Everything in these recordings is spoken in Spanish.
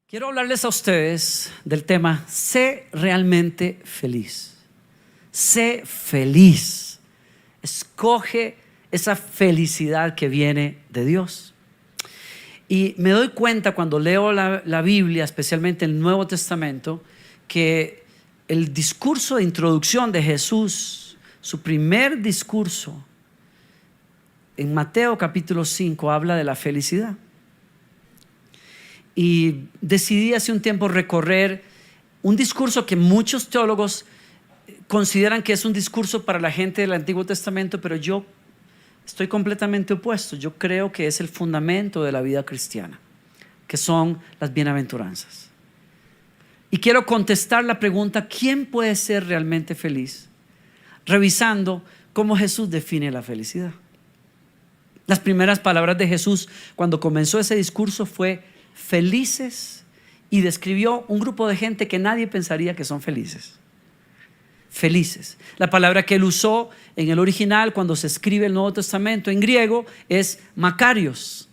Quiero hablarles a ustedes del tema sé realmente feliz. Sé feliz. Escoge esa felicidad que viene de Dios. Y me doy cuenta cuando leo la Biblia, especialmente el Nuevo Testamento, que el discurso de introducción de Jesús, su primer discurso en Mateo capítulo 5, habla de la felicidad. Y decidí hace un tiempo recorrer un discurso que muchos teólogos consideran que es un discurso para la gente del Antiguo Testamento, pero yo estoy completamente opuesto. Yo creo que es el fundamento de la vida cristiana, que son las bienaventuranzas. Y quiero contestar la pregunta: ¿quién puede ser realmente feliz? Revisando cómo Jesús define la felicidad. Las primeras palabras de Jesús cuando comenzó ese discurso fue felices, y describió un grupo de gente que nadie pensaría que son felices. Felices. La palabra que él usó en el original cuando se escribe el Nuevo Testamento en griego es Makarios,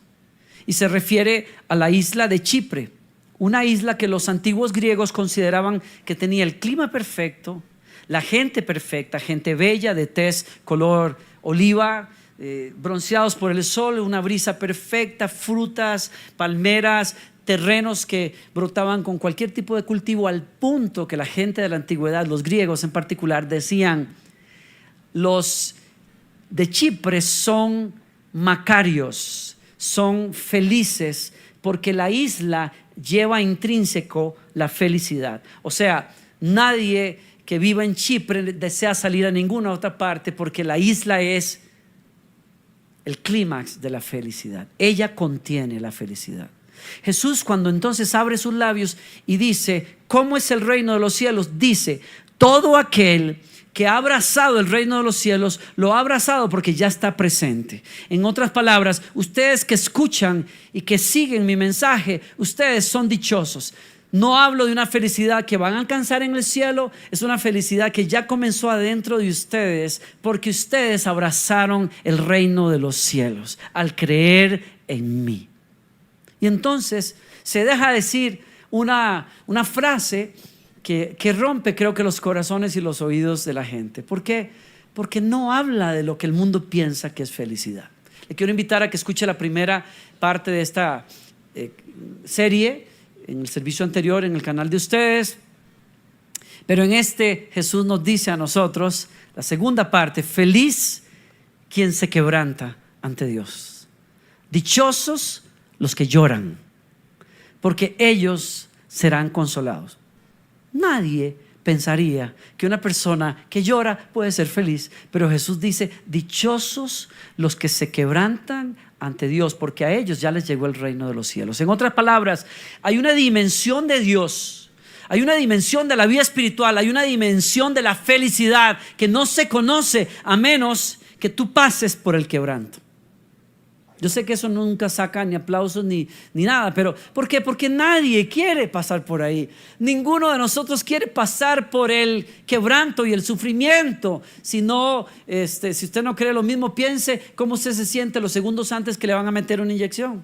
y se refiere a la isla de Chipre, una isla que los antiguos griegos consideraban que tenía el clima perfecto, la gente perfecta, gente bella de tez color oliva, bronceados por el sol, una brisa perfecta, frutas, palmeras, terrenos que brotaban con cualquier tipo de cultivo, al punto que la gente de la antigüedad, los griegos en particular, decían: los de Chipre son macarios, son felices, porque la isla lleva intrínseco la felicidad. O sea, nadie que viva en Chipre desea salir a ninguna otra parte, porque la isla es el clímax de la felicidad. Ella contiene la felicidad. Jesús, cuando entonces abre sus labios y dice ¿cómo es el reino de los cielos?, dice: todo aquel que ha abrazado el reino de los cielos lo ha abrazado porque ya está presente. En otras palabras, ustedes que escuchan y que siguen mi mensaje, ustedes son dichosos. No hablo de una felicidad que van a alcanzar en el cielo, es una felicidad que ya comenzó adentro de ustedes, porque ustedes abrazaron el reino de los cielos al creer en mí. Y entonces se deja decir una frase que rompe, creo que, los corazones y los oídos de la gente. ¿Por qué? Porque no habla de lo que el mundo piensa que es felicidad. Le quiero invitar a que escuche la primera parte de esta serie en el servicio anterior en el canal de ustedes, pero en este Jesús nos dice a nosotros la segunda parte: feliz quien se quebranta ante Dios, dichosos los que lloran, porque ellos serán consolados. Nadie pensaría que una persona que llora puede ser feliz, pero Jesús dice: dichosos los que se quebrantan ante Dios, porque a ellos ya les llegó el reino de los cielos. En otras palabras, hay una dimensión de Dios, hay una dimensión de la vida espiritual, hay una dimensión de la felicidad que no se conoce a menos que tú pases por el quebranto. Yo sé que eso nunca saca ni aplausos ni nada, pero ¿por qué? Porque nadie quiere pasar por ahí. Ninguno de nosotros quiere pasar por el quebranto y el sufrimiento. Si usted no cree lo mismo, piense cómo usted se siente los segundos antes que le van a meter una inyección.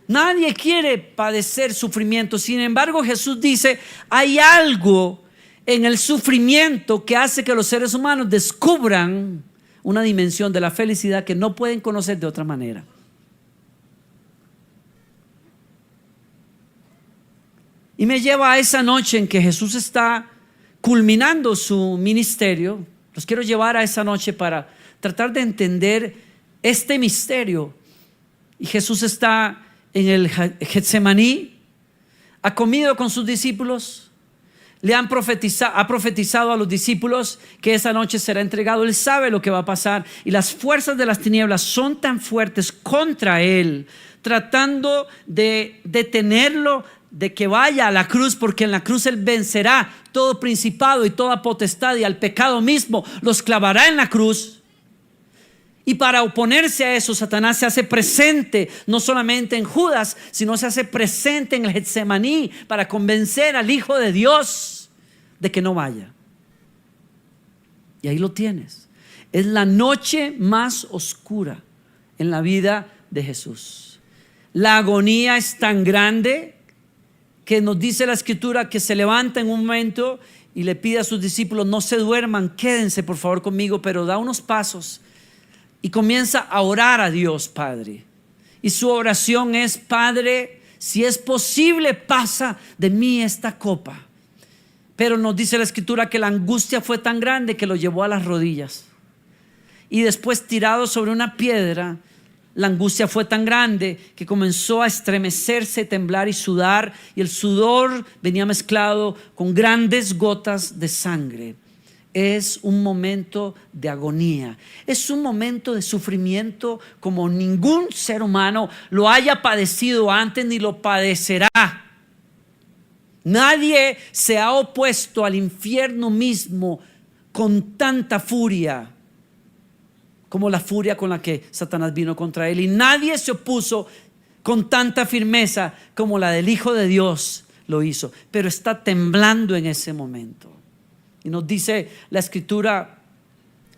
Nadie quiere padecer sufrimiento. Sin embargo, Jesús dice: hay algo en el sufrimiento que hace que los seres humanos descubran una dimensión de la felicidad que no pueden conocer de otra manera. Y me lleva a esa noche en que Jesús está culminando su ministerio. Los quiero llevar a esa noche para tratar de entender este misterio. Y Jesús está en el Getsemaní, ha comido con sus discípulos, ha profetizado a los discípulos que esa noche será entregado. Él sabe lo que va a pasar, y las fuerzas de las tinieblas son tan fuertes contra él, tratando de detenerlo, de que vaya a la cruz, porque en la cruz él vencerá todo principado y toda potestad, y al pecado mismo los clavará en la cruz. Y para oponerse a eso, Satanás se hace presente no solamente en Judas, sino se hace presente en el Getsemaní para convencer al Hijo de Dios de que no vaya. Y ahí lo tienes. Es la noche más oscura en la vida de Jesús. La agonía es tan grande que nos dice la Escritura que se levanta en un momento y le pide a sus discípulos: no se duerman, quédense por favor conmigo, pero da unos pasos y comienza a orar a Dios Padre. Y su oración es: Padre, si es posible, pasa de mí esta copa. Pero nos dice la Escritura que la angustia fue tan grande que lo llevó a las rodillas. Y después, tirado sobre una piedra, la angustia fue tan grande que comenzó a estremecerse, temblar y sudar. Y el sudor venía mezclado con grandes gotas de sangre. Es un momento de agonía, es un momento de sufrimiento como ningún ser humano lo haya padecido antes ni lo padecerá. Nadie se ha opuesto al infierno mismo con tanta furia como la furia con la que Satanás vino contra él, y nadie se opuso con tanta firmeza como la del Hijo de Dios lo hizo, pero está temblando en ese momento. Y nos dice la Escritura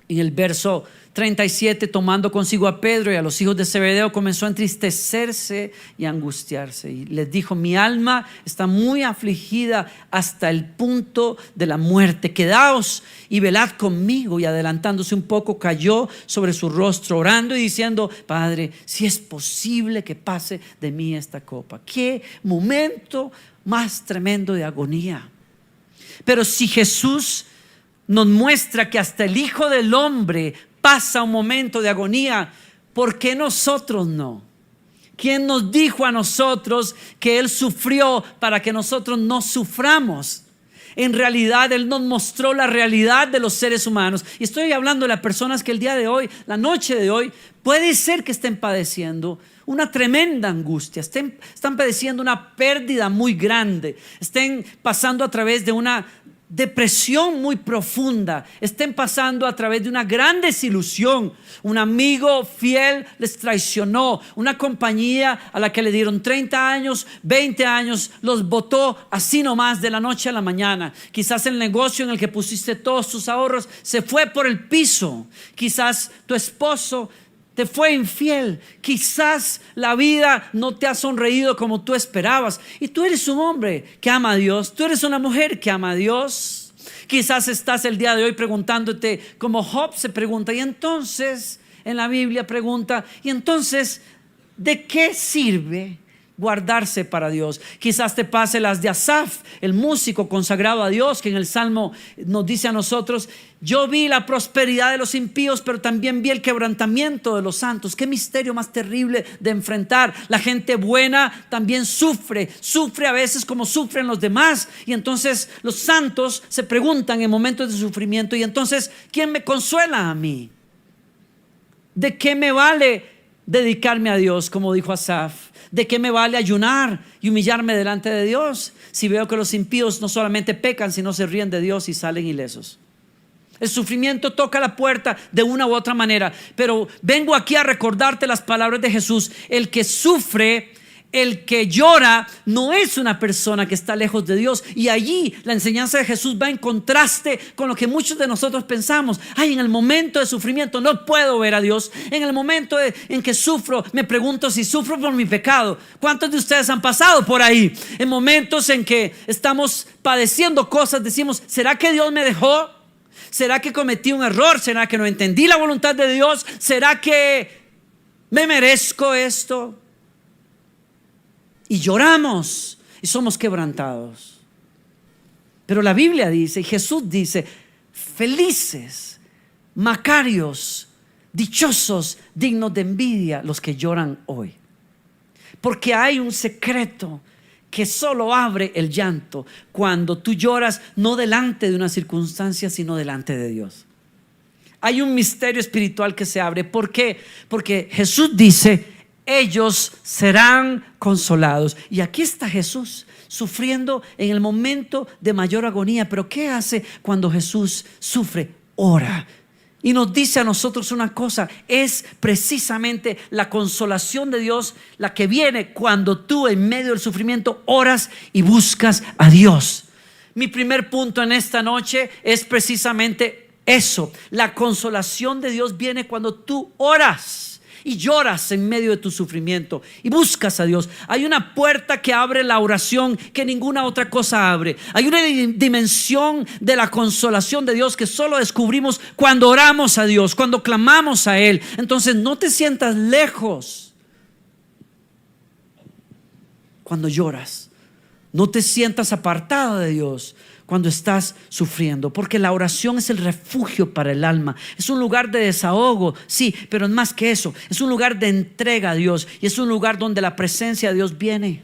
en el verso 37: tomando consigo a Pedro y a los hijos de Zebedeo, comenzó a entristecerse y a angustiarse. Y les dijo: mi alma está muy afligida hasta el punto de la muerte. Quedaos y velad conmigo. Y adelantándose un poco, cayó sobre su rostro, orando y diciendo: Padre, si es posible que pase de mí esta copa. Qué momento más tremendo de agonía. Pero si Jesús nos muestra que hasta el Hijo del Hombre pasa un momento de agonía, ¿por qué nosotros no? ¿Quién nos dijo a nosotros que Él sufrió para que nosotros no suframos? En realidad Él nos mostró la realidad de los seres humanos. Y estoy hablando de las personas que el día de hoy, la noche de hoy, puede ser que estén padeciendo una tremenda angustia, están padeciendo una pérdida muy grande, estén pasando a través de una depresión muy profunda, estén pasando a través de una gran desilusión. Un amigo fiel les traicionó, una compañía a la que le dieron 30 años, 20 años, los botó así nomás de la noche a la mañana. Quizás el negocio en el que pusiste todos tus ahorros se fue por el piso. Quizás tu esposo te fue infiel. Quizás la vida no te ha sonreído como tú esperabas. Y tú eres un hombre que ama a Dios. Tú eres una mujer que ama a Dios. Quizás estás el día de hoy preguntándote, como Job se pregunta, y entonces, en la Biblia pregunta, y entonces, ¿de qué sirve guardarse para Dios? Quizás te pase las de Asaf, el músico consagrado a Dios, que en el Salmo nos dice a nosotros: yo vi la prosperidad de los impíos, pero también vi el quebrantamiento de los santos. Qué misterio más terrible de enfrentar. La gente buena también sufre a veces como sufren los demás. Y entonces los santos se preguntan en momentos de sufrimiento: y entonces, ¿quién me consuela a mí? ¿De qué me vale dedicarme a Dios, como dijo Asaf? ¿De qué me vale ayunar y humillarme delante de Dios si veo que los impíos no solamente pecan, sino se ríen de Dios y salen ilesos? El sufrimiento toca la puerta de una u otra manera, pero vengo aquí a recordarte las palabras de Jesús. El que sufre, el que llora, no es una persona que está lejos de Dios. Y allí la enseñanza de Jesús va en contraste con lo que muchos de nosotros pensamos. En el momento de sufrimiento no puedo ver a Dios. En el momento en que sufro, me pregunto si sufro por mi pecado. ¿Cuántos de ustedes han pasado por ahí? En momentos en que estamos padeciendo cosas, decimos: ¿será que Dios me dejó? ¿Será que cometí un error? ¿Será que no entendí la voluntad de Dios? ¿Será que me merezco esto? Y lloramos y somos quebrantados. Pero la Biblia dice, y Jesús dice: felices, macarios, dichosos, dignos de envidia los que lloran hoy. Porque hay un secreto que solo abre el llanto cuando tú lloras, no delante de una circunstancia, sino delante de Dios. Hay un misterio espiritual que se abre. ¿Por qué? Porque Jesús dice: ellos serán consolados. Y aquí está Jesús sufriendo en el momento de mayor agonía. Pero ¿qué hace cuando Jesús sufre? Ora. Y nos dice a nosotros una cosa: es precisamente la consolación de Dios la que viene cuando tú, en medio del sufrimiento, oras y buscas a Dios. Mi primer punto en esta noche es precisamente eso. La consolación de Dios viene cuando tú oras y lloras en medio de tu sufrimiento y buscas a Dios, hay una puerta que abre la oración que ninguna otra cosa abre. Hay una dimensión de la consolación de Dios que solo descubrimos cuando oramos a Dios, cuando clamamos a Él. Entonces no te sientas lejos cuando lloras. No te sientas apartado de Dios cuando estás sufriendo, porque la oración es el refugio para el alma. Es un lugar de desahogo, sí, pero es más que eso. Es un lugar de entrega a Dios, y es un lugar donde la presencia de Dios viene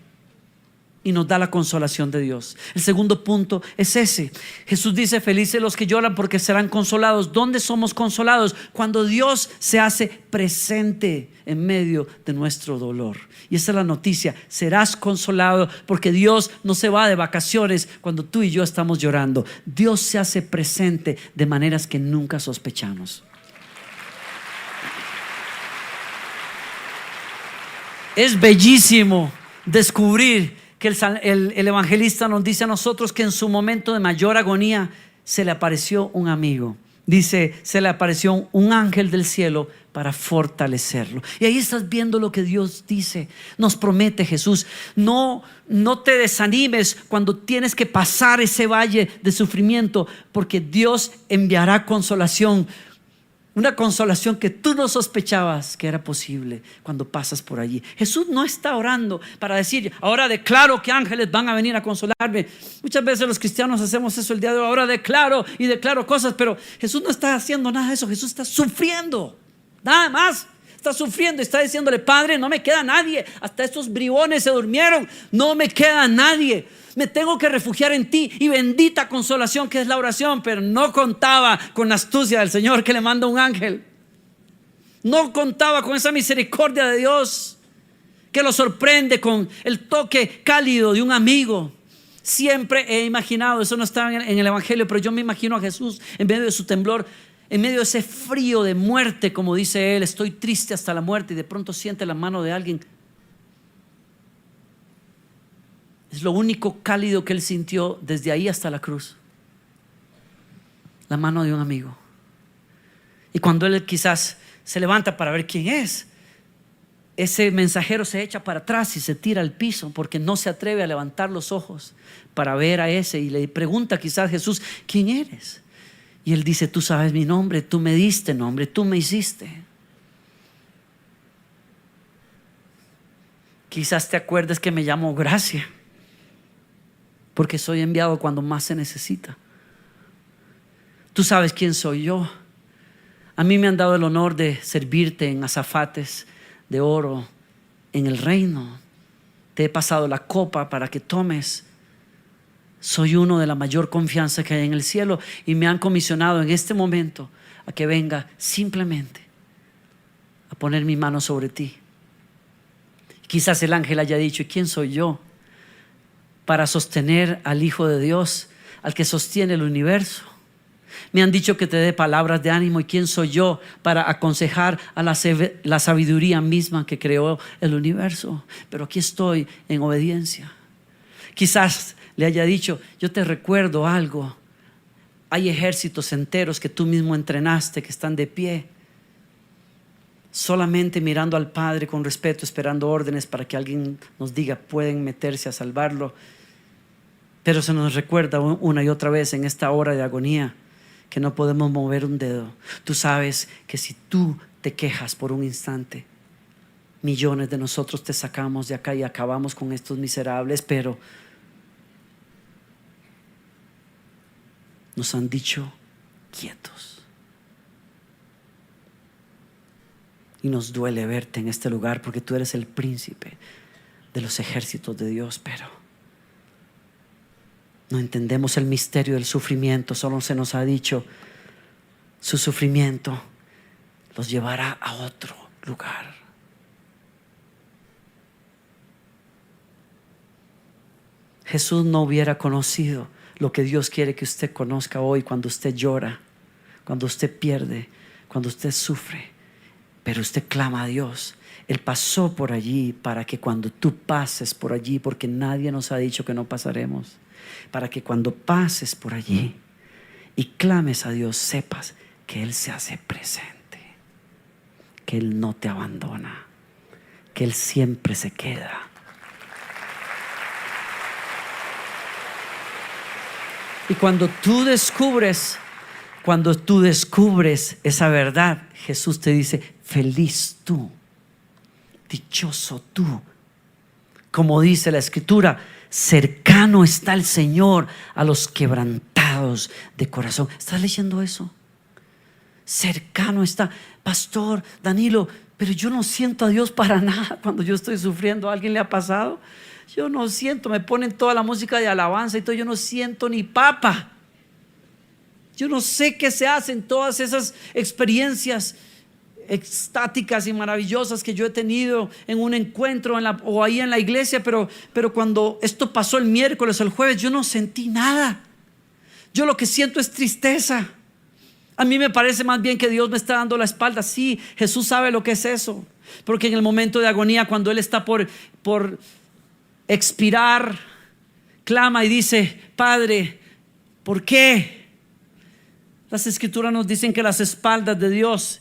y nos da la consolación de Dios. El segundo punto es ese. Jesús dice: felices los que lloran porque serán consolados. ¿Dónde somos consolados? Cuando Dios se hace presente en medio de nuestro dolor. Y esa es la noticia: serás consolado, porque Dios no se va de vacaciones cuando tú y yo estamos llorando. Dios se hace presente de maneras que nunca sospechamos. Es bellísimo descubrir que el evangelista nos dice a nosotros que en su momento de mayor agonía se le apareció un amigo. Dice: se le apareció un ángel del cielo para fortalecerlo. Y ahí estás viendo lo que Dios dice. Nos promete Jesús: no te desanimes cuando tienes que pasar ese valle de sufrimiento, porque Dios enviará consolación. Una consolación que tú no sospechabas que era posible cuando pasas por allí. Jesús no está orando para decir: ahora declaro que ángeles van a venir a consolarme. Muchas veces los cristianos hacemos eso el día de hoy: ahora declaro cosas, pero Jesús no está haciendo nada de eso. Jesús está sufriendo, nada más. Está sufriendo y está diciéndole: Padre, no me queda nadie. Hasta estos bribones se durmieron, no me queda nadie. Me tengo que refugiar en ti, y bendita consolación que es la oración. Pero no contaba con la astucia del Señor, que le manda un ángel. No contaba con esa misericordia de Dios que lo sorprende con el toque cálido de un amigo. Siempre he imaginado, eso no está en el evangelio, pero yo me imagino a Jesús en medio de su temblor, en medio de ese frío de muerte, como dice él: estoy triste hasta la muerte, y de pronto siente la mano de alguien. Es lo único cálido que él sintió desde ahí hasta la cruz: la mano de un amigo. Y cuando él quizás se levanta para ver quién es, ese mensajero se echa para atrás y se tira al piso, porque no se atreve a levantar los ojos para ver a ese. Y le pregunta quizás Jesús: ¿quién eres? Y él dice: tú sabes mi nombre, tú me diste nombre, tú me hiciste. Quizás te acuerdes que me llamo Gracia, porque soy enviado cuando más se necesita. Tú sabes quién soy yo. A mí me han dado el honor de servirte en azafates de oro en el reino. Te he pasado la copa para que tomes. Soy uno de la mayor confianza que hay en el cielo, y me han comisionado en este momento a que venga simplemente a poner mi mano sobre ti. Quizás el ángel haya dicho: ¿y quién soy yo para sostener al Hijo de Dios, al que sostiene el universo? Me han dicho que te dé palabras de ánimo, ¿y quién soy yo para aconsejar a la sabiduría misma que creó el universo? Pero aquí estoy en obediencia. Quizás le haya dicho: yo te recuerdo algo, hay ejércitos enteros que tú mismo entrenaste, que están de pie, solamente mirando al Padre con respeto, esperando órdenes para que alguien nos diga: pueden meterse a salvarlo. Pero se nos recuerda una y otra vez en esta hora de agonía que no podemos mover un dedo. Tú sabes que si tú te quejas por un instante, millones de nosotros te sacamos de acá y acabamos con estos miserables. Pero nos han dicho: quietos. Y nos duele verte en este lugar, porque tú eres el príncipe de los ejércitos de Dios, pero no entendemos el misterio del sufrimiento. Solo se nos ha dicho: su sufrimiento los llevará a otro lugar. Jesús no hubiera conocido lo que Dios quiere que usted conozca hoy, cuando usted llora, cuando usted pierde, cuando usted sufre, pero usted clama a Dios. Él pasó por allí para que cuando tú pases por allí, porque nadie nos ha dicho que no pasaremos, para que cuando pases por allí y clames a Dios, sepas que Él se hace presente. que Él no te abandona, que Él siempre se queda. Y cuando tú descubres esa verdad, Jesús te dice: feliz tú, dichoso tú. Como dice la Escritura, cercano está el Señor a los quebrantados de corazón. ¿Estás leyendo eso? Cercano está. Pastor Danilo, pero yo no siento a Dios para nada cuando yo estoy sufriendo. ¿A alguien le ha pasado? Yo no siento, me ponen toda la música de alabanza y todo, yo no siento ni papa. Yo no sé qué se hacen todas esas experiencias extáticas y maravillosas que yo he tenido en un encuentro o ahí en la iglesia, pero cuando esto pasó el miércoles o el jueves, yo no sentí nada. Yo lo que siento es tristeza. A mí me parece más bien que Dios me está dando la espalda. Sí, Jesús sabe lo que es eso, porque en el momento de agonía, cuando Él está por expirar, clama y dice: Padre, ¿por qué? Las Escrituras nos dicen que las espaldas de Dios,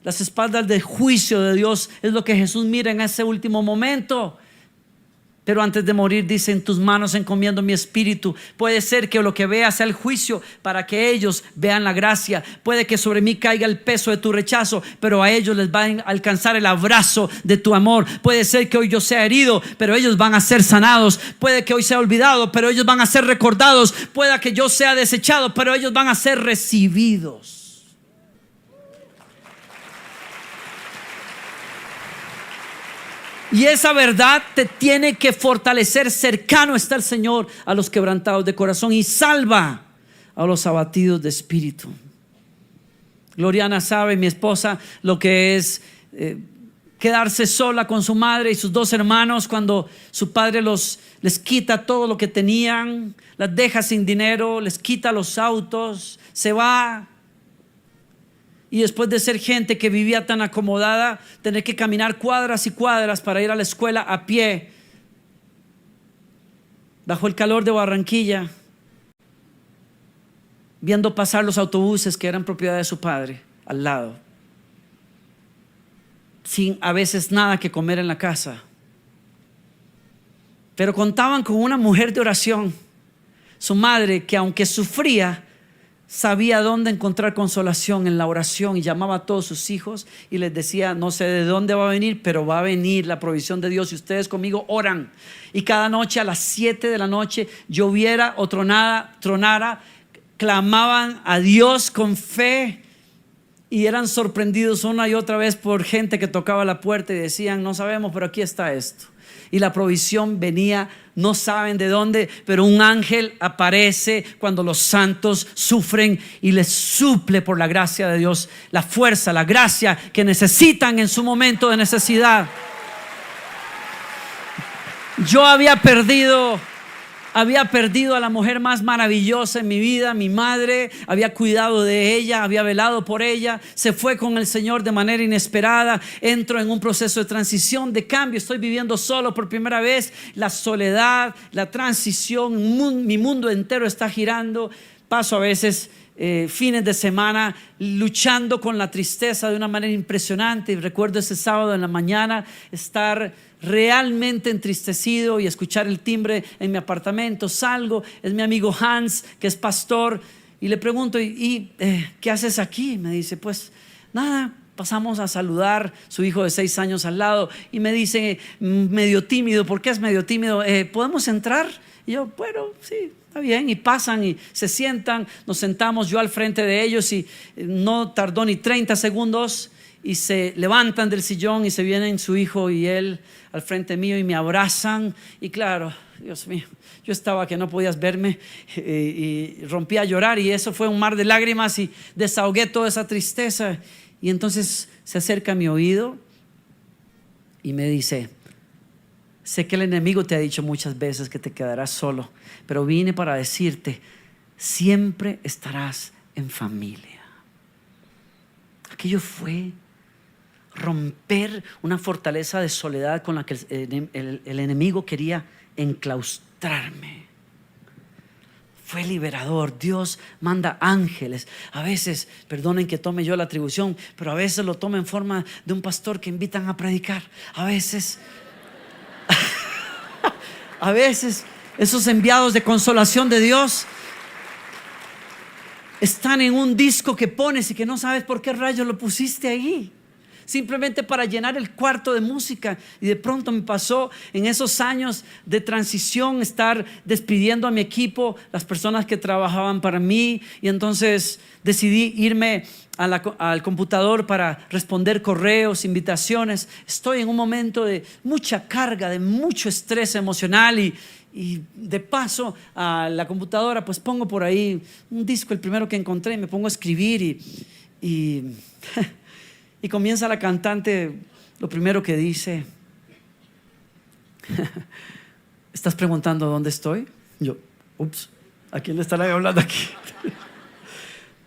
las espaldas del juicio de Dios, es lo que Jesús mira en ese último momento. Pero antes de morir dice: en tus manos encomiendo mi espíritu. Puede ser que lo que vea sea el juicio, para que ellos vean la gracia. Puede que sobre mí caiga el peso de tu rechazo, pero a ellos les va a alcanzar el abrazo de tu amor. Puede ser que hoy yo sea herido, pero ellos van a ser sanados. Puede que hoy sea olvidado, pero ellos van a ser recordados. Puede que yo sea desechado, pero ellos van a ser recibidos. Y esa verdad te tiene que fortalecer. Cercano está el Señor a los quebrantados de corazón y salva a los abatidos de espíritu. Gloriana sabe, mi esposa, lo que es quedarse sola con su madre y sus dos hermanos cuando su padre les quita todo lo que tenían, las deja sin dinero, les quita los autos, se va. Y después de ser gente que vivía tan acomodada, tener que caminar cuadras y cuadras para ir a la escuela a pie, bajo el calor de Barranquilla, viendo pasar los autobuses que eran propiedad de su padre al lado, sin a veces nada que comer en la casa. Pero contaban con una mujer de oración, su madre, que aunque sufría, sabía dónde encontrar consolación en la oración, y llamaba a todos sus hijos y les decía: no sé de dónde va a venir, pero va a venir la provisión de Dios, y ustedes conmigo oran. Y cada noche a las 7 de la noche, lloviera o tronara, clamaban a Dios con fe, y eran sorprendidos una y otra vez por gente que tocaba la puerta y decían: no sabemos, pero aquí está esto. Y la provisión venía, no saben de dónde, pero un ángel aparece cuando los santos sufren y les suple por la gracia de Dios la fuerza, la gracia que necesitan en su momento de necesidad. Yo había perdido a la mujer más maravillosa en mi vida, mi madre. Había cuidado de ella, había velado por ella. Se fue con el Señor de manera inesperada. Entro en un proceso de transición, de cambio. Estoy viviendo solo por primera vez. La soledad, la transición, mi mundo entero está girando. Paso a veces fines de semana luchando con la tristeza de una manera impresionante. Y recuerdo ese sábado en la mañana estar realmente entristecido y escuchar el timbre en mi apartamento. Salgo, es mi amigo Hans, que es pastor, y le pregunto: ¿qué haces aquí? Me dice: pues nada, pasamos a saludar, su hijo de 6 años al lado, y me dice, medio tímido: ¿por qué es medio tímido? ¿Podemos entrar? Y yo: bueno, sí, está bien. Y pasan y se sientan, nos sentamos, yo al frente de ellos, y no tardó ni 30 segundos y se levantan del sillón y se vienen su hijo y él al frente mío y me abrazan. Y claro, Dios mío, yo estaba que no podías verme, y rompí a llorar, y eso fue un mar de lágrimas, y desahogué toda esa tristeza. Y entonces se acerca a mi oído y me dice: sé que el enemigo te ha dicho muchas veces que te quedarás solo, pero vine para decirte: siempre estarás en familia. Aquello fue romper una fortaleza de soledad con la que el enemigo quería enclaustrarme. fue liberador. Dios manda ángeles. A veces, perdonen que tome yo la atribución, pero a veces lo toma en forma de un pastor que invitan a predicar. A veces esos enviados de consolación de Dios están en un disco que pones y que no sabes por qué rayos lo pusiste ahí, simplemente para llenar el cuarto de música. Y de pronto me pasó en esos años de transición estar despidiendo a mi equipo, las personas que trabajaban para mí, y entonces decidí irme al computador para responder correos, invitaciones. Estoy en un momento de mucha carga, de mucho estrés emocional, y de paso a la computadora pues pongo por ahí un disco, el primero que encontré, y me pongo a escribir y comienza la cantante. Lo primero que dice: ¿estás preguntando dónde estoy? Yo, ups, ¿a quién le estará hablando aquí?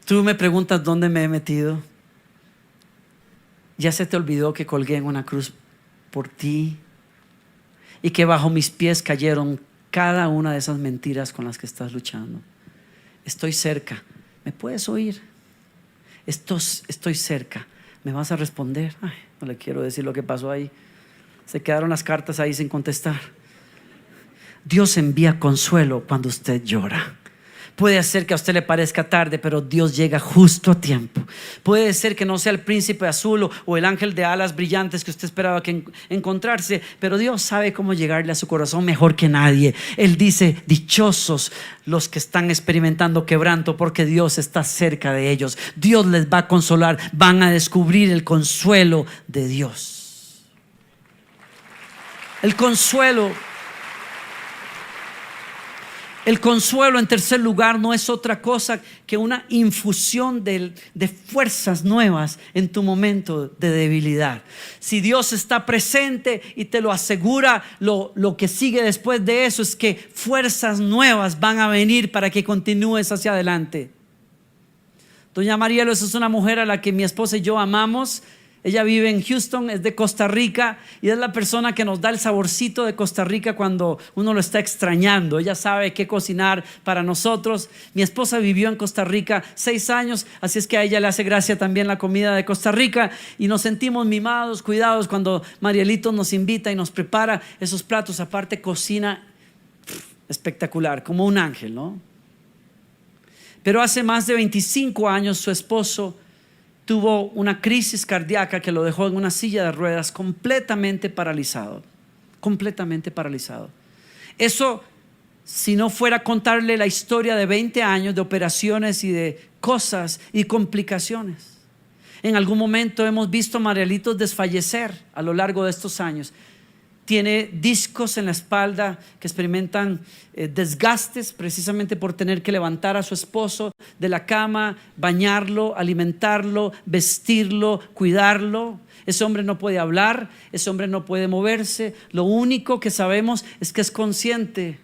Tú me preguntas dónde me he metido. Ya se te olvidó que colgué en una cruz por ti y que bajo mis pies cayeron cada una de esas mentiras con las que estás luchando. Estoy cerca. ¿Me puedes oír? Estoy cerca. ¿Me vas a responder? Ay, no le quiero decir lo que pasó ahí. Se quedaron las cartas ahí sin contestar. Dios envía consuelo cuando usted llora. Puede ser que a usted le parezca tarde, pero Dios llega justo a tiempo. Puede ser que no sea el príncipe azul o el ángel de alas brillantes que usted esperaba que encontrarse, pero Dios sabe cómo llegarle a su corazón mejor que nadie. Él dice: dichosos los que están experimentando quebranto, porque Dios está cerca de ellos. Dios les va a consolar, van a descubrir el consuelo de Dios. El consuelo, en tercer lugar, no es otra cosa que una infusión de fuerzas nuevas en tu momento de debilidad. Si Dios está presente, y te lo asegura, lo que sigue después de eso es que fuerzas nuevas van a venir para que continúes hacia adelante. Doña Mariela es una mujer a la que mi esposa y yo amamos. Ella vive en Houston, es de Costa Rica, y es la persona que nos da el saborcito de Costa Rica cuando uno lo está extrañando. Ella sabe qué cocinar para nosotros. Mi esposa vivió en Costa Rica 6 años, así es que a ella le hace gracia también la comida de Costa Rica, y nos sentimos mimados, cuidados cuando Marielito nos invita y nos prepara esos platos. Aparte cocina espectacular, como un ángel, ¿no? Pero hace más de 25 años su esposo tuvo una crisis cardíaca que lo dejó en una silla de ruedas, completamente paralizado. Eso, si no fuera a contarle la historia de 20 años de operaciones y de cosas y complicaciones. En algún momento hemos visto a Marielitos desfallecer a lo largo de estos años. Tiene discos en la espalda que experimentan desgastes precisamente por tener que levantar a su esposo de la cama, bañarlo, alimentarlo, vestirlo, cuidarlo. Ese hombre no puede hablar, ese hombre no puede moverse. Lo único que sabemos es que es consciente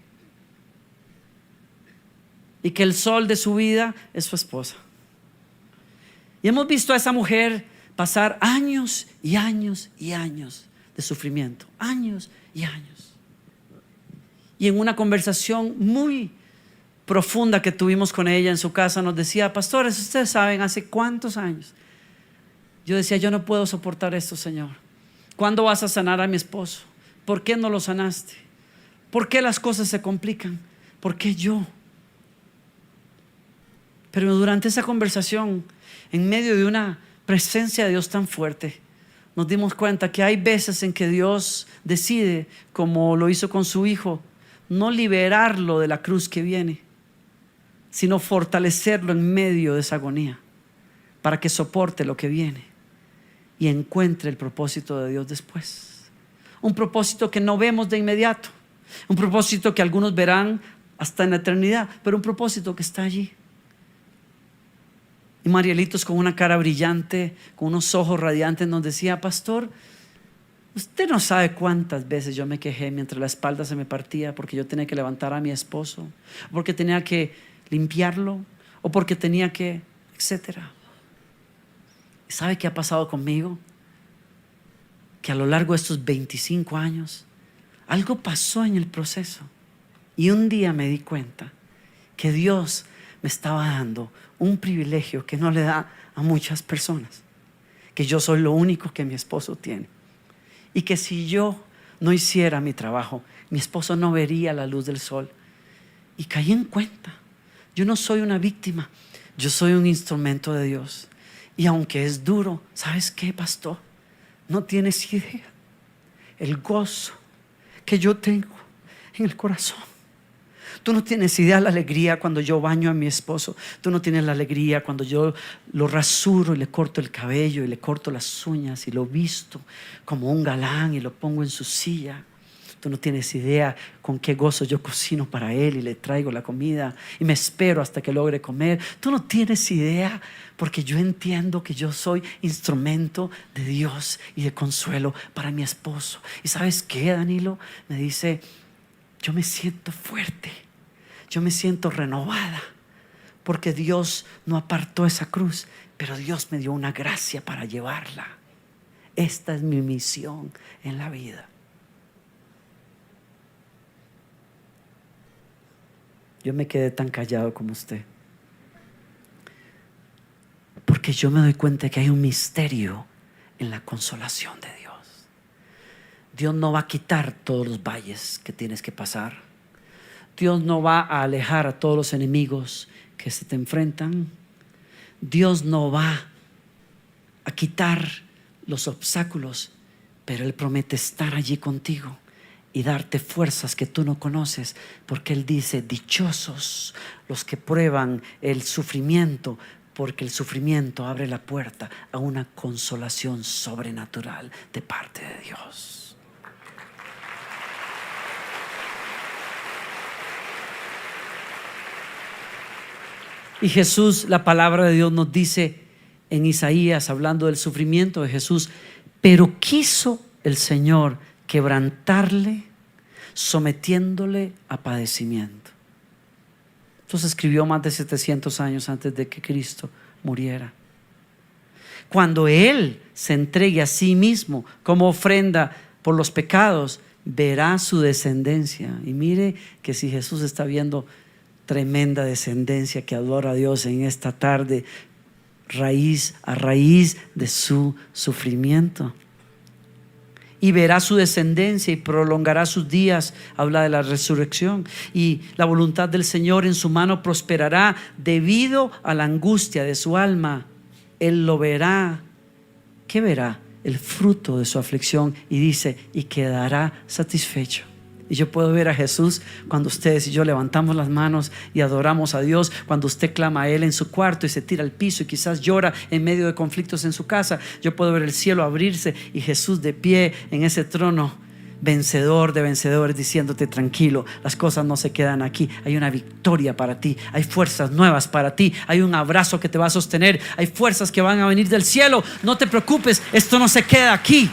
y que el sol de su vida es su esposa. Y hemos visto a esa mujer pasar años y años y años de sufrimiento, años y años. Y en una conversación muy profunda que tuvimos con ella en su casa, nos decía: pastores, ustedes saben hace cuántos años yo decía: yo no puedo soportar esto, Señor. ¿Cuándo vas a sanar a mi esposo? ¿Por qué no lo sanaste? ¿Por qué las cosas se complican? ¿Por qué yo? Pero durante esa conversación, en medio de una presencia de Dios tan fuerte, nos dimos cuenta que hay veces en que Dios decide, como lo hizo con su hijo, no liberarlo de la cruz que viene, sino fortalecerlo en medio de esa agonía, para que soporte lo que viene y encuentre el propósito de Dios después. Un propósito que no vemos de inmediato, un propósito que algunos verán hasta en la eternidad, pero un propósito que está allí. Y Marielitos, con una cara brillante, con unos ojos radiantes, nos decía: pastor, usted no sabe cuántas veces yo me quejé mientras la espalda se me partía, porque yo tenía que levantar a mi esposo, porque tenía que limpiarlo, o porque tenía que, etcétera. ¿Y sabe qué ha pasado conmigo? Que a lo largo de estos 25 años algo pasó en el proceso, y un día me di cuenta que Dios me estaba dando un privilegio que no le da a muchas personas, que yo soy lo único que mi esposo tiene, y que si yo no hiciera mi trabajo, mi esposo no vería la luz del sol. Y caí en cuenta, yo no soy una víctima, yo soy un instrumento de Dios. Y aunque es duro, ¿sabes qué, pastor? No tienes idea el gozo que yo tengo en el corazón. Tú no tienes idea la alegría cuando yo baño a mi esposo. Tú no tienes la alegría cuando yo lo rasuro y le corto el cabello y le corto las uñas y lo visto como un galán y lo pongo en su silla. Tú no tienes idea con qué gozo yo cocino para él y le traigo la comida y me espero hasta que logre comer. Tú no tienes idea, porque yo entiendo que yo soy instrumento de Dios y de consuelo para mi esposo. ¿Y sabes qué, Danilo? Me dice, yo me siento fuerte, yo me siento renovada, porque Dios no apartó esa cruz, pero Dios me dio una gracia para llevarla. Esta es mi misión en la vida. Yo me quedé tan callado como usted, porque yo me doy cuenta que hay un misterio en la consolación de Dios. Dios no va a quitar todos los valles que tienes que pasar. Dios no va a alejar a todos los enemigos que se te enfrentan. Dios no va a quitar los obstáculos, pero Él promete estar allí contigo y darte fuerzas que tú no conoces, porque Él dice, dichosos los que prueban el sufrimiento, porque el sufrimiento abre la puerta a una consolación sobrenatural de parte de Dios. Y Jesús, la palabra de Dios nos dice en Isaías, hablando del sufrimiento de Jesús, pero quiso el Señor quebrantarle, sometiéndole a padecimiento. Entonces escribió más de 700 años antes de que Cristo muriera. Cuando Él se entregue a sí mismo como ofrenda por los pecados, verá su descendencia. Y mire que si Jesús está viendo tremenda descendencia que adora a Dios en esta tarde, a raíz de su sufrimiento. Y verá su descendencia y prolongará sus días. Habla de la resurrección. Y la voluntad del Señor en su mano prosperará debido a la angustia de su alma. Él lo verá. ¿Qué verá? El fruto de su aflicción. Y dice, y quedará satisfecho. Y yo puedo ver a Jesús cuando ustedes y yo levantamos las manos y adoramos a Dios, cuando usted clama a Él en su cuarto y se tira al piso y quizás llora en medio de conflictos en su casa. Yo puedo ver el cielo abrirse y Jesús de pie en ese trono, vencedor de vencedores, diciéndote tranquilo, las cosas no se quedan aquí, hay una victoria para ti, hay fuerzas nuevas para ti, hay un abrazo que te va a sostener, hay fuerzas que van a venir del cielo. No te preocupes, esto no se queda aquí.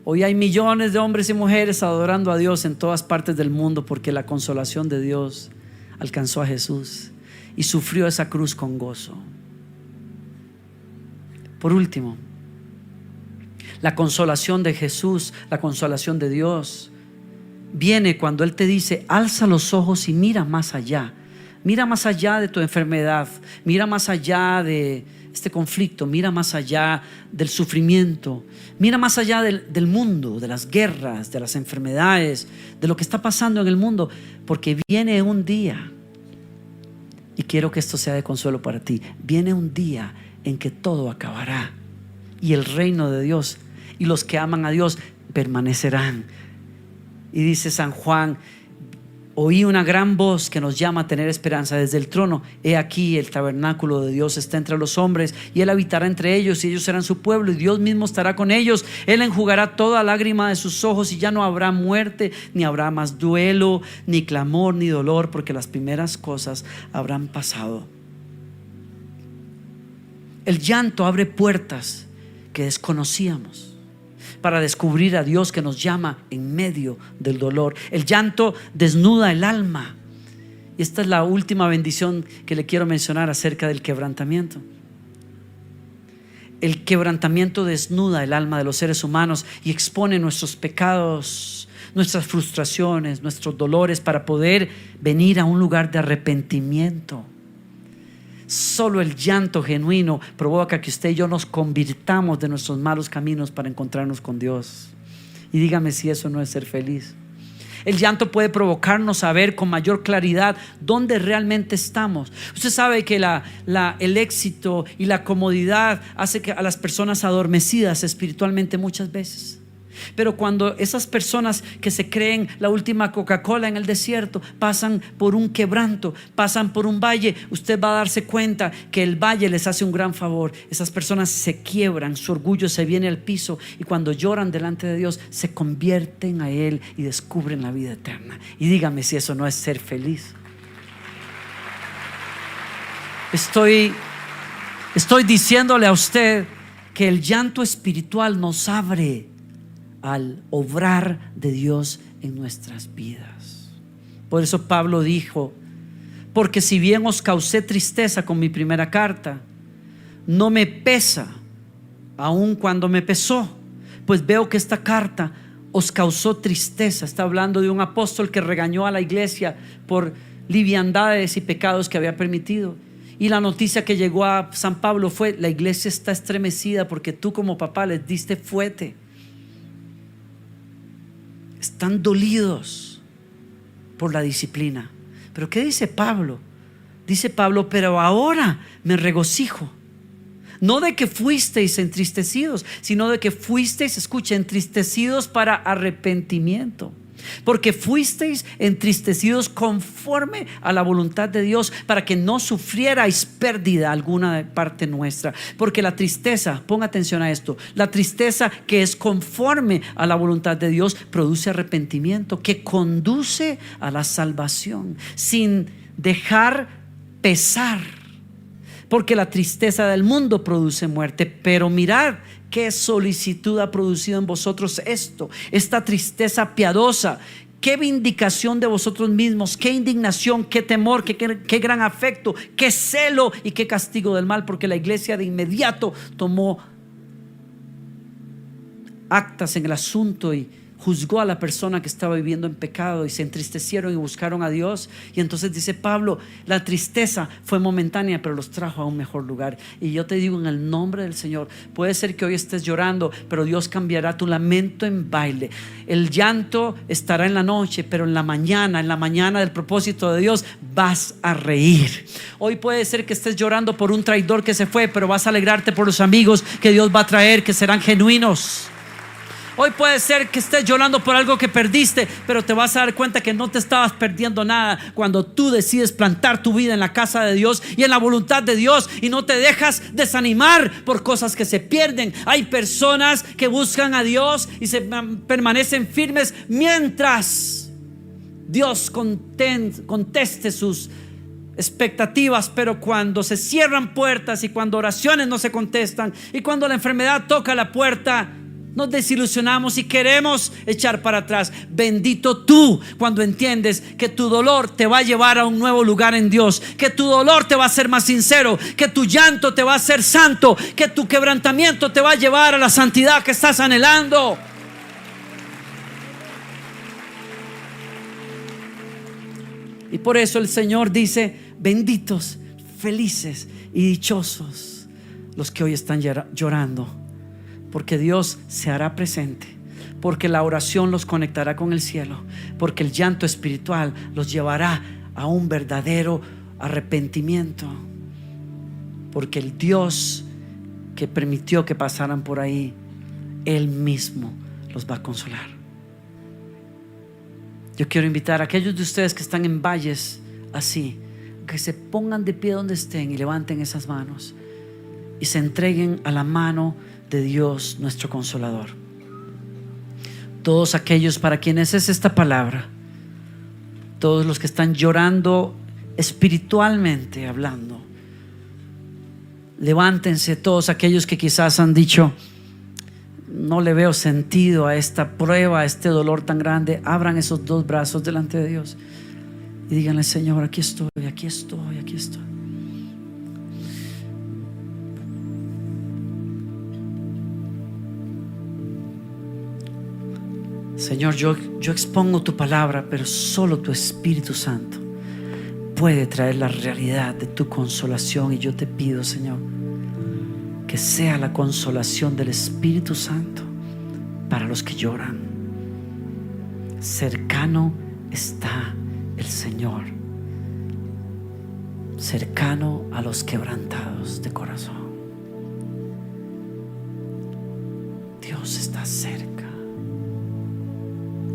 Hoy hay millones de hombres y mujeres adorando a Dios en todas partes del mundo, porque la consolación de Dios alcanzó a Jesús y sufrió esa cruz con gozo. Por último, la consolación de Jesús, la consolación de Dios, viene cuando Él te dice, alza los ojos y mira más allá. Mira más allá de tu enfermedad, mira más allá de este conflicto, mira más allá del sufrimiento, mira más allá del mundo, de las guerras, de las enfermedades, de lo que está pasando en el mundo, porque viene un día, y quiero que esto sea de consuelo para ti, viene un día en que todo acabará y el reino de Dios y los que aman a Dios permanecerán. Y dice San Juan, oí una gran voz que nos llama a tener esperanza desde el trono. He aquí el tabernáculo de Dios está entre los hombres, y Él habitará entre ellos, y ellos serán su pueblo, y Dios mismo estará con ellos. Él enjugará toda lágrima de sus ojos, y ya no habrá muerte, ni habrá más duelo, ni clamor, ni dolor, porque las primeras cosas habrán pasado. El llanto abre puertas que desconocíamos para descubrir a Dios que nos llama en medio del dolor. El llanto desnuda el alma. Y esta es la última bendición que le quiero mencionar acerca del quebrantamiento. El quebrantamiento desnuda el alma de los seres humanos y expone nuestros pecados, nuestras frustraciones, nuestros dolores, para poder venir a un lugar de arrepentimiento. Solo el llanto genuino provoca que usted y yo nos convirtamos de nuestros malos caminos para encontrarnos con Dios. Y dígame si eso no es ser feliz. El llanto puede provocarnos a ver con mayor claridad dónde realmente estamos. Usted sabe que el éxito y la comodidad hace que a las personas adormecidas espiritualmente muchas veces. Pero cuando esas personas que se creen la última Coca-Cola en el desierto pasan por un quebranto, pasan por un valle, usted va a darse cuenta que el valle les hace un gran favor. Esas personas se quiebran, su orgullo se viene al piso, y cuando lloran delante de Dios se convierten a Él y descubren la vida eterna. Y dígame si eso no es ser feliz. Estoy diciéndole a usted que el llanto espiritual nos abre al obrar de Dios en nuestras vidas. Por eso Pablo dijo: porque si bien os causé tristeza con mi primera carta, no me pesa aun cuando me pesó, pues veo que esta carta os causó tristeza. Está hablando de un apóstol que regañó a la iglesia por liviandades y pecados que había permitido. Y la noticia que llegó a San Pablo fue: la iglesia está estremecida porque tú como papá les diste fuete. Están dolidos por la disciplina. Pero ¿qué dice Pablo? Dice Pablo: pero ahora me regocijo, no de que fuisteis entristecidos, sino de que fuisteis, escucha, entristecidos para arrepentimiento. Porque fuisteis entristecidos conforme a la voluntad de Dios, para que no sufrierais pérdida alguna de parte nuestra. Porque la tristeza, ponga atención a esto, la tristeza que es conforme a la voluntad de Dios produce arrepentimiento que conduce a la salvación, sin dejar pesar. Porque la tristeza del mundo produce muerte, pero mirad qué solicitud ha producido en vosotros esta tristeza piadosa. Qué vindicación de vosotros mismos, qué indignación, qué temor, qué gran afecto, qué celo y qué castigo del mal. Porque la iglesia de inmediato tomó actas en el asunto y juzgó a la persona que estaba viviendo en pecado, y se entristecieron y buscaron a Dios. Y entonces dice Pablo: la tristeza fue momentánea, pero los trajo a un mejor lugar. Y yo te digo, en el nombre del Señor, puede ser que hoy estés llorando, pero Dios cambiará tu lamento en baile. El llanto estará en la noche, pero en la mañana del propósito de Dios, vas a reír. Hoy puede ser que estés llorando por un traidor que se fue, pero vas a alegrarte por los amigos que Dios va a traer, que serán genuinos. Hoy puede ser que estés llorando por algo que perdiste, pero te vas a dar cuenta que no te estabas perdiendo nada cuando tú decides plantar tu vida en la casa de Dios y en la voluntad de Dios, y no te dejas desanimar por cosas que se pierden. Hay personas que buscan a Dios y se permanecen firmes mientras Dios conteste sus expectativas, pero cuando se cierran puertas y cuando oraciones no se contestan y cuando la enfermedad toca la puerta, nos desilusionamos y queremos echar para atrás. Bendito tú cuando entiendes que tu dolor te va a llevar a un nuevo lugar en Dios, que tu dolor te va a hacer más sincero, que tu llanto te va a hacer santo, que tu quebrantamiento te va a llevar a la santidad que estás anhelando. Y por eso el Señor dice: benditos, felices y dichosos los que hoy están llorando, porque Dios se hará presente, porque la oración los conectará con el cielo, porque el llanto espiritual los llevará a un verdadero arrepentimiento, porque el Dios que permitió que pasaran por ahí, Él mismo los va a consolar. Yo quiero invitar a aquellos de ustedes que están en valles así, que se pongan de pie donde estén y levanten esas manos y se entreguen a la mano de Dios, nuestro Consolador. Todos aquellos para quienes es esta palabra, todos los que están llorando espiritualmente hablando, levántense. Todos aquellos que quizás han dicho: no le veo sentido a esta prueba, a este dolor tan grande, abran esos dos brazos delante de Dios y díganle: Señor, aquí estoy, aquí estoy, aquí estoy. Señor, yo expongo tu palabra, pero solo tu Espíritu Santo puede traer la realidad de tu consolación. Y yo te pido, Señor, que sea la consolación del Espíritu Santo para los que lloran. Cercano está el Señor, cercano a los quebrantados de corazón. Dios está cerca.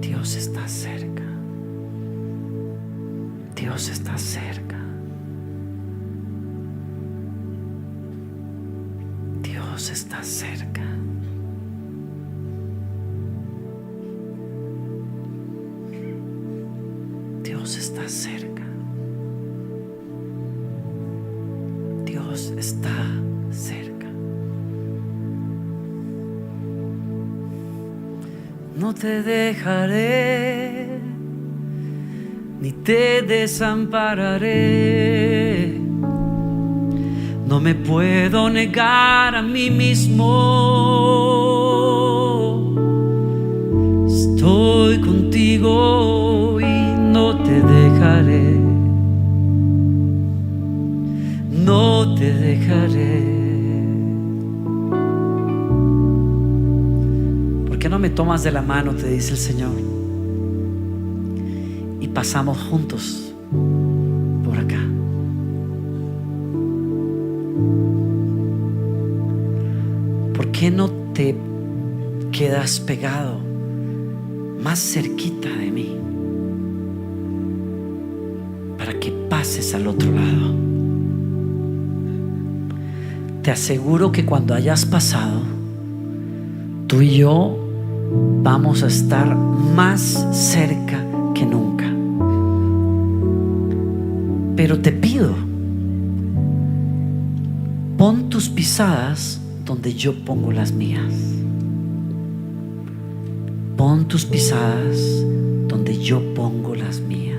Dios está cerca. Dios está cerca. Dios está cerca. Dios está cerca. Dios está cerca. No te dejaré, ni te desampararé. No me puedo negar a mí mismo. Estoy contigo y no te dejaré. No te dejaré. ¿Por qué no me tomas de la mano?, te dice el Señor, y pasamos juntos por acá. ¿Por qué no te quedas pegado más cerquita de mí para que pases al otro lado? Te aseguro que cuando hayas pasado, tú y yo vamos a estar más cerca que nunca. Pero te pido, pon tus pisadas donde yo pongo las mías. Pon tus pisadas donde yo pongo las mías.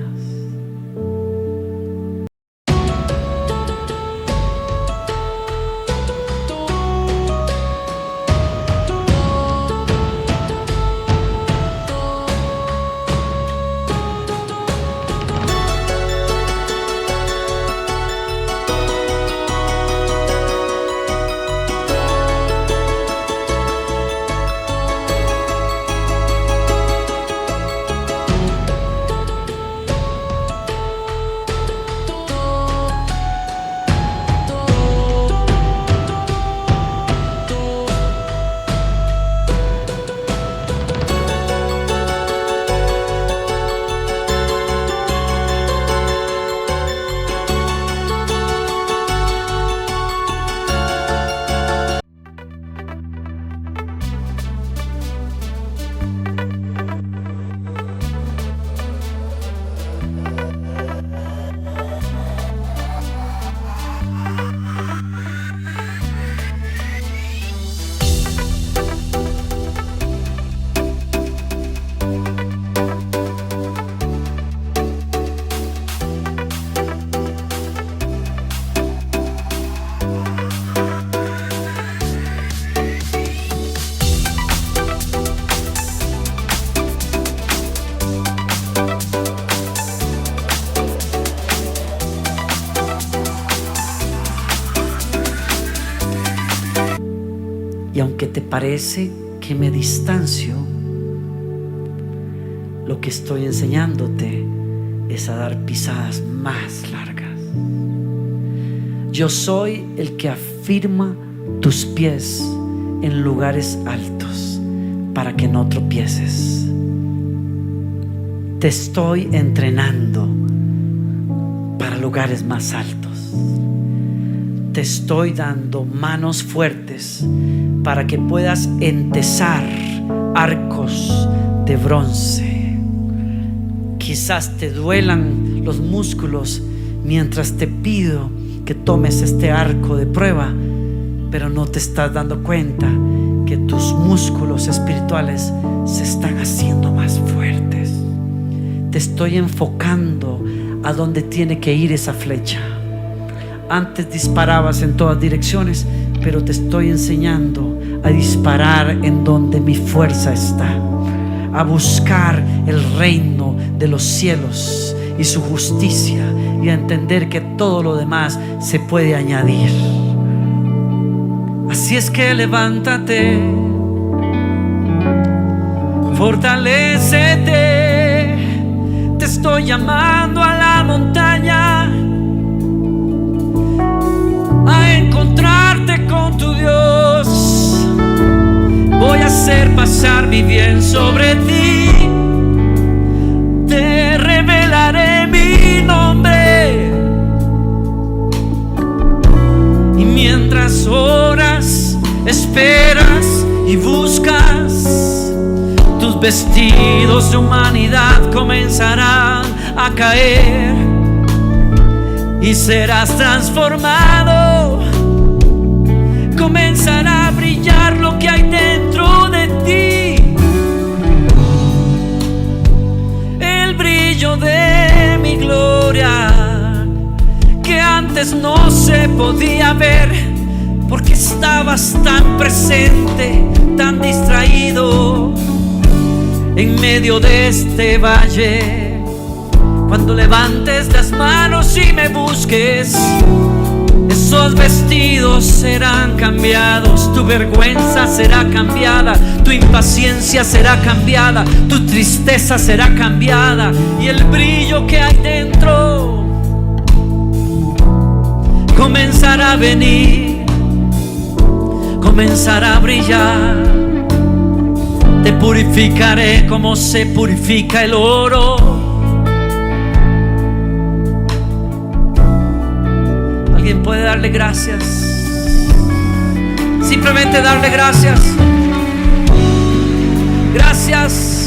Y aunque te parece que me distancio, lo que estoy enseñándote es a dar pisadas más largas. Yo soy el que afirma tus pies en lugares altos para que no tropieces. Te estoy entrenando para lugares más altos. Te estoy dando manos fuertes para que puedas entesar arcos de bronce. Quizás te duelan los músculos mientras te pido que tomes este arco de prueba, pero no te estás dando cuenta que tus músculos espirituales se están haciendo más fuertes. Te estoy enfocando a donde tiene que ir esa flecha. Antes disparabas en todas direcciones, pero te estoy enseñando a disparar en donde mi fuerza está, a buscar el reino de los cielos y su justicia, y a entender que todo lo demás se puede añadir. Así es que levántate, fortalécete, te estoy llamando a la montaña, a encontrarte con tu Dios. Voy a hacer pasar mi bien sobre ti, te revelaré mi nombre. Y mientras oras, esperas y buscas, tus vestidos de humanidad comenzarán a caer y serás transformado. Comenzará a brillar lo que hay dentro de ti, el brillo de mi gloria, que antes no se podía ver porque estabas tan presente, tan distraído en medio de este valle. Cuando levantes las manos y me busques, esos vestidos serán cambiados, tu vergüenza será cambiada, tu impaciencia será cambiada, tu tristeza será cambiada, y el brillo que hay dentro comenzará a venir, comenzará a brillar. Te purificaré como se purifica el oro. ¿Alguien puede darle gracias? Simplemente darle gracias. Gracias.